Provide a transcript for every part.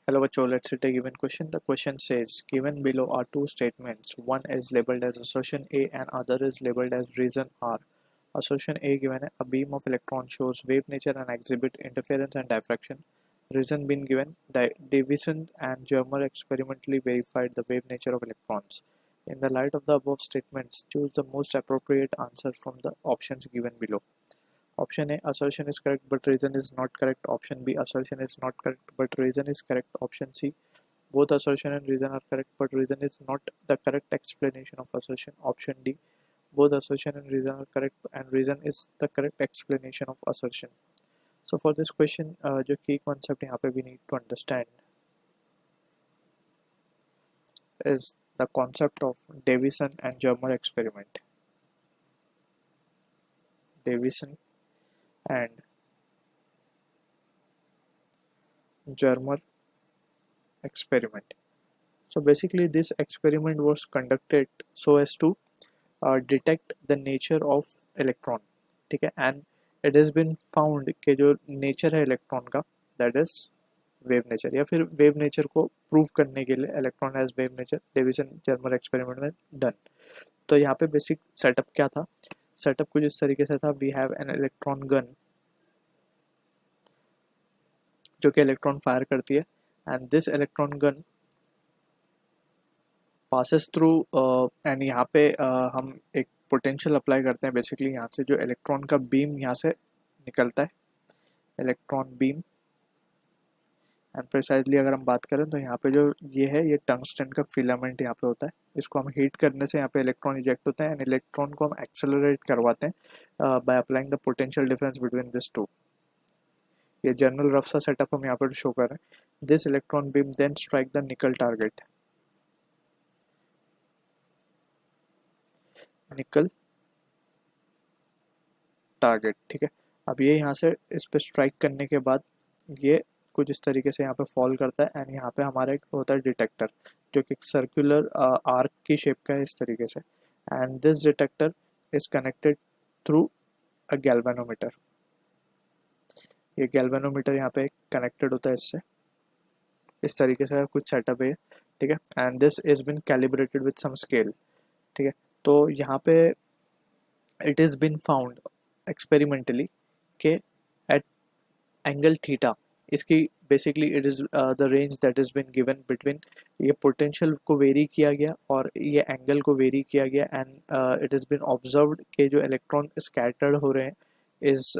Hello, Bacho. Let's see a given question. The question says, given below are two statements. One is labeled as assertion A and other is labeled as reason R. Assertion A given a beam of electron shows wave nature and exhibit interference and diffraction. Reason being given, Davison and Germer experimentally verified the wave nature of electrons. In the light of the above statements, choose the most appropriate answer from the options given below. Option A, assertion is correct but reason is not correct. Option B, assertion is not correct but reason is correct. Option C, both assertion and reason are correct but reason is not the correct explanation of assertion. Option D, both assertion and reason are correct and reason is the correct explanation of assertion. So for this question, जो key concept यहाँ पे we need to understand is the concept of Davison and Germer experiment. Davison and Germer experiment. So basically this experiment was conducted so as to detect the nature of electron, ठीक है, and it has been found कि जो nature है electron का, that is wave nature, या फिर wave nature को prove करने के लिए electron has wave nature Davison Germer experiment में done. तो यहाँ पे basic setup क्या था? setup कुछ इस तरीके से था, we have an electron gun जो कि electron fire करती है, and this electron gun passes through and यहाँ पे हम एक पोटेंशियल अप्लाई करते हैं. बेसिकली यहाँ से जो इलेक्ट्रॉन का बीम यहाँ से निकलता है, इलेक्ट्रॉन बीम, एंड प्रिसाइजली अगर हम बात करें तो यहाँ पे जो ये है, ये टंगस्टन का फिलामेंट यहाँ पे होता है. इसको हम हीट करने से यहाँ पे इलेक्ट्रॉन इजेक्ट होता है एंड इलेक्ट्रॉन को हम एक्सेलरेट करवाते हैं by applying the potential difference between this two. ये जनरल रफ सा सेटअप हम यहाँ पर शो कर रहे हैं. This electron beam then strike the nickel target, nickel target, ठीक है. अब ये यहाँ से इस पे स्ट्राइक करने के बाद ये कुछ इस तरीके से यहाँ पे फॉल करता है एंड यहाँ पे हमारा एक होता है डिटेक्टर जो कि सर्कुलर आर्क की शेप का है इस तरीके से, and this detector is connected through a galvanometer. ये गैल्वेनोमीटर यहाँ पे कनेक्टेड होता है इससे, इस तरीके से कुछ सेटअप है, ठीक है. And this is been calibrated with some scale, ठीक है. तो यहाँ पे it is been found experimentally के एट एंगल थीटा, इसकी basically it is the range that is been given between, ये पोटेंशियल को वेरी किया गया और ये एंगल को वेरी किया गया, and it is been observed के जो इलेक्ट्रॉन स्कैटर्ड हो रहे हैं इस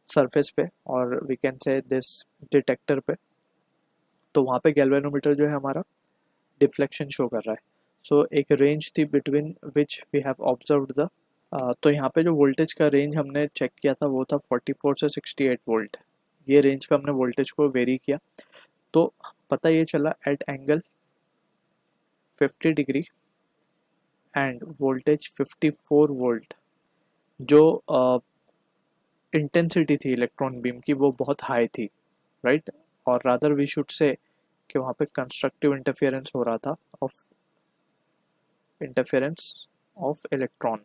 सरफेस पे और we can say this detector पे. तो वहाँ पे गैल्वेनोमीटर जो है हमारा डिफ्लेक्शन शो कर रहा है. सो एक रेंज थी between which we have observed the, तो यहाँ पे जो वोल्टेज का रेंज हमने चेक किया था वो था 44 से 68 वोल्ट. ये रेंज पे हमने वोल्टेज को वेरी किया, तो पता ये चला at angle 50 degree and voltage 54 volt जो इंटेंसिटी थी इलेक्ट्रॉन बीम की वो बहुत हाई थी, राइट. और रादर वी शुड से कि वहाँ पे कंस्ट्रक्टिव इंटरफेरेंस हो रहा था of interference of electron,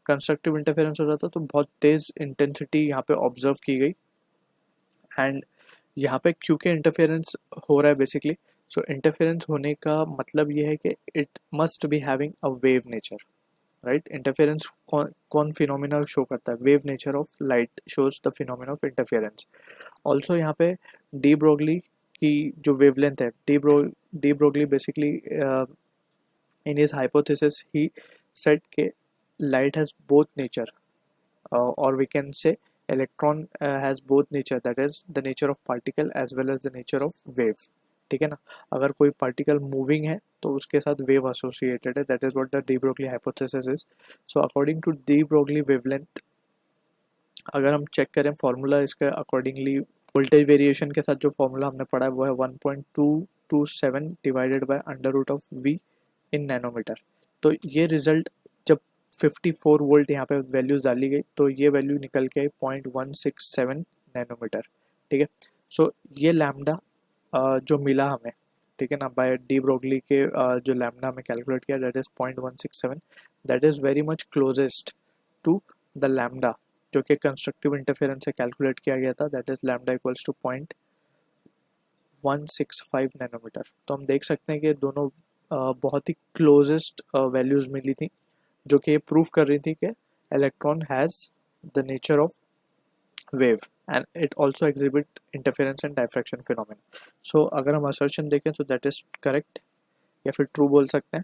constructive interference हो रहा था, तो बहुत तेज़ इंटेंसिटी यहाँ पे ऑब्जर्व की गई. एंड यहाँ पे क्योंकि इंटरफेरेंस हो रहा है बेसिकली, सो इंटरफेरेंस होने का मतलब ये है कि it must be having a wave nature, right. Interference कौन फिनोमिना शो करता है? Wave nature of light shows the phenomena of interference. Also यहाँ पे डी ब्रोगली की जो वेवलेंथ है, de Broglie basically in his hypothesis he set के light has both nature, or we can say electron has both nature, that is the nature of particle as well as the nature of wave, ठीक है ना. अगर कोई particle moving है तो उसके साथ वेव एसोसिएटेड है, that is what the de Broglie hypothesis is. So according to de Broglie wavelength, अगर हम चेक करें फॉर्मूला इसका अकॉर्डिंगली, वोल्टेज वेरिएशन के साथ जो फॉर्मूला हमने पढ़ा है वो है 1.227 divided by under root of V in nanometre. तो ये रिजल्ट जब 54 वोल्ट यहाँ पे वैल्यू डाली गई तो ये वैल्यू निकल के आई 0.167 नैनोमीटर, ठीक है. सो ये लैम्डा जो मिला हमें, ठीक है ना, बाय डी ब्रोगली के जो लैम्डा हमें कैलकुलेट किया that is 0.167, that is very much closest to the lambda जो कि कंस्ट्रक्टिव इंटरफेरेंस से कैलकुलेट किया गया था, that is lambda equals to 0.165 nanometre. तो हम देख सकते हैं कि दोनों बहुत ही क्लोजेस्ट वैल्यूज मिली थी, जो कि ये प्रूव कर रही थी कि electron has the nature of wave and it also exhibit interference and diffraction phenomena। so अगर हम assertion देखें तो that is correct या फिर true बोल सकते हैं,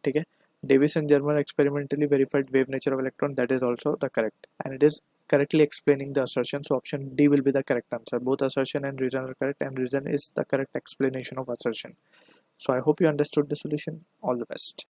ठीक है। Davis and Germer experimentally verified wave nature of electron, that is also the correct and it is correctly explaining the assertion, so option D will be the correct answer। both assertion and reason are correct and reason is the correct explanation of assertion। so I hope you understood the solution। all the best।